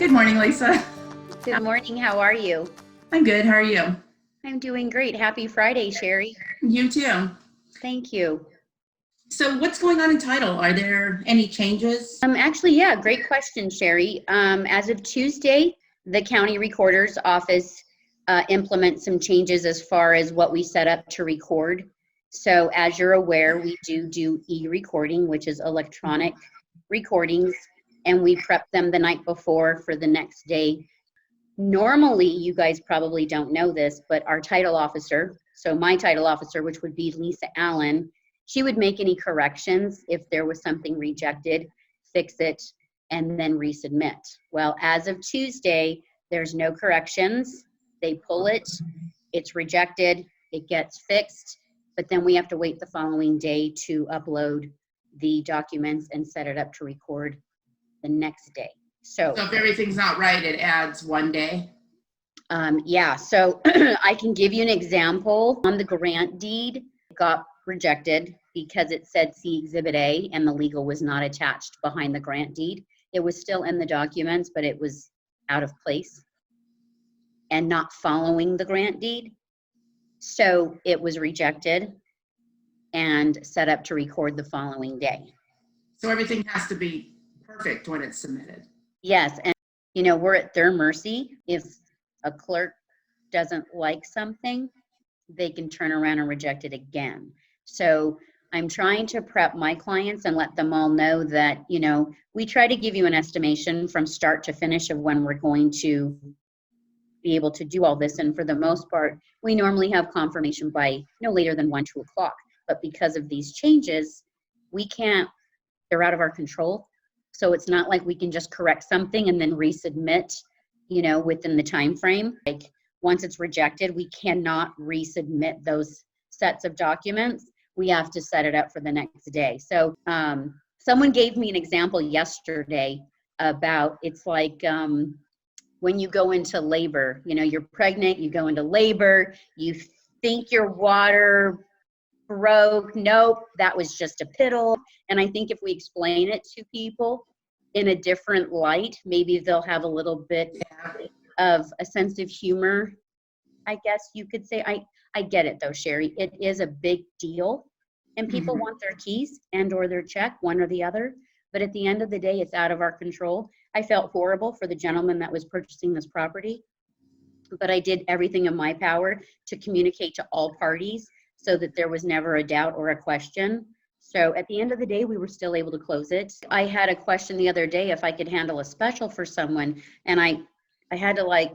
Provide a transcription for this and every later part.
Good morning, Lisa. Good morning. How are you? I'm good. How are you? I'm doing great. Happy Friday, Sherry. You too. Thank you. So what's going on in title? Are there any changes? Actually, yeah, great question, Sherry. As of Tuesday, the county recorder's office implements some changes as far as what we set up to record. So as you're aware, we do e-recording, which is electronic recordings, and we prep them the night before for the next day. Normally, you guys probably don't know this, but our title officer, so my title officer, which would be Lisa Allen, she would make any corrections if there was something rejected, fix it, and then resubmit. Well, as of Tuesday, there's no corrections. They pull it, it's rejected, it gets fixed, but then we have to wait the following day to upload the documents and set it up to record the next day. So if everything's not right, it adds one day? Yeah, so I can give you an example. On the grant deed, it got rejected because it said see Exhibit A and the legal was not attached behind the grant deed. It was still in the documents, but it was out of place and not following the grant deed. So it was rejected and set up to record the following day. So everything has to be perfect when it's submitted? Yes, and you know, we're at their mercy. If a clerk doesn't like something, they can turn around and reject it again. So I'm trying to prep my clients and let them all know that, you know, we try to give you an estimation from start to finish of when we're going to be able to do all this. And for the most part, we normally have confirmation by no later than 1, 2 o'clock. But because of these changes, we can't, they're out of our control. So it's not like we can just correct something and then resubmit, you know, within the time frame. Like once it's rejected, we cannot resubmit those sets of documents. We have to set it up for the next day. So someone gave me an example yesterday about, it's like when you go into labor, you know, you're pregnant, you go into labor, you think your water broke. Nope, that was just a piddle. And I think if we explain it to people in a different light, maybe they'll have a little bit of a sense of humor, I guess you could say. I get it though, Sherry. It is a big deal and people want their keys and or their check, one or the other. But at the end of the day, it's out of our control. I felt horrible for the gentleman that was purchasing this property, but I did everything in my power to communicate to all parties so that there was never a doubt or a question. So at the end of the day, we were still able to close it. I had a question the other day if I could handle a special for someone, and I had to like,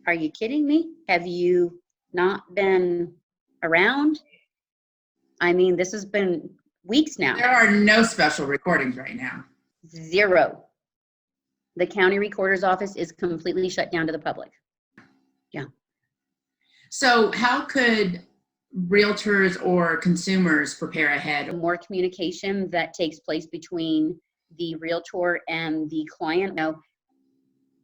are you kidding me? Have you not been around? I mean, this has been weeks now. There are no special recordings right now. Zero. The county recorder's office is completely shut down to the public. Yeah. So how could realtors or consumers prepare ahead? More communication that takes place between the realtor and the client. Now,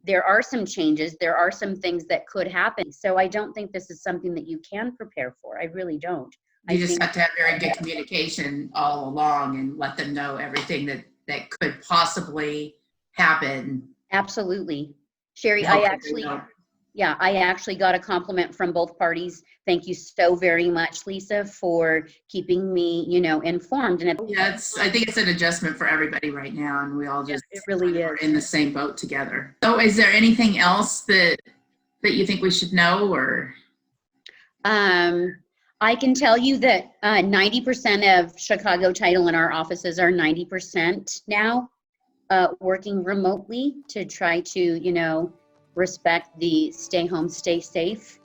there are some changes. There are some things that could happen. So I don't think this is something that you can prepare for. I really don't. You just have to have very good communication all along and let them know everything that could possibly happen. Absolutely. Sherry, I actually got a compliment from both parties. Thank you so very much, Lisa, for keeping me, you know, informed. And I think it's an adjustment for everybody right now, and we all just it really is are in the same boat together. So is there anything else that you think we should know, or? I can tell you that 90% of Chicago title in our offices are 90% now working remotely to try to, you know, respect the stay home, stay safe.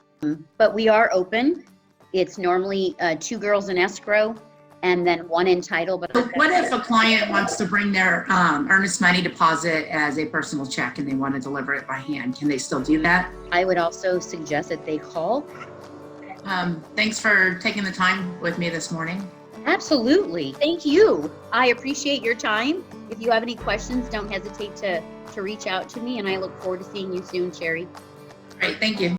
But we are open. It's normally 2 girls in escrow and then 1 in title. But so what if a client wants to bring their earnest money deposit as a personal check and they want to deliver it by hand? Can they still do that? I would also suggest that they call. Thanks for taking the time with me this morning. Absolutely. Thank you. I appreciate your time. If you have any questions, don't hesitate to reach out to me, and I look forward to seeing you soon, Sherry. Great. Thank you.